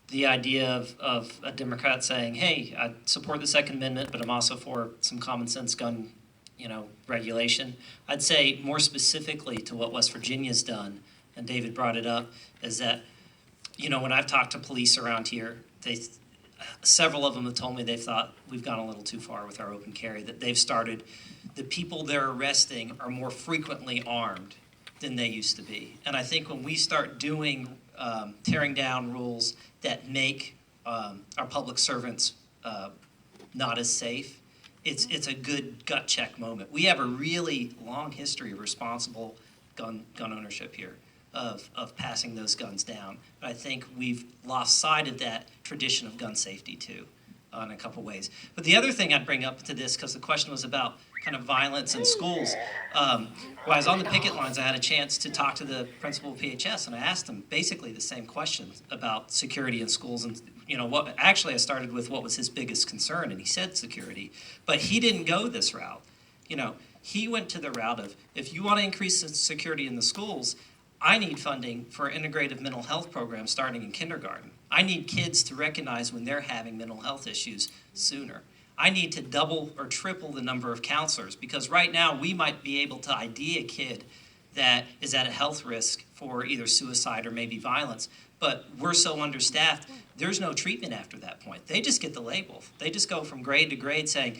the idea of a Democrat saying, hey, I support the Second Amendment, but I'm also for some common sense gun, regulation. I'd say more specifically to what West Virginia's done, and David brought it up, is that, when I've talked to police around here, several of them have told me they thought we've gone a little too far with our open carry, that the people they're arresting are more frequently armed than they used to be. And I think when we start tearing down rules that make our public servants not as safe, it's a good gut check moment. We have a really long history of responsible gun ownership here, of passing those guns down. But I think we've lost sight of that tradition of gun safety too, in a couple ways. But the other thing I'd bring up to this, because the question was about kind of violence in schools. When I was on the picket lines, I had a chance to talk to the principal of PHS, and I asked him basically the same questions about security in schools. And I started with what was his biggest concern, and he said security, but he didn't go this route. He went to the route of, if you want to increase the security in the schools, I need funding for integrative mental health programs starting in kindergarten. I need kids to recognize when they're having mental health issues sooner. I need to double or triple the number of counselors, because right now we might be able to ID a kid that is at a health risk for either suicide or maybe violence, but we're so understaffed, there's no treatment after that point. They just get the label. They just go from grade to grade saying,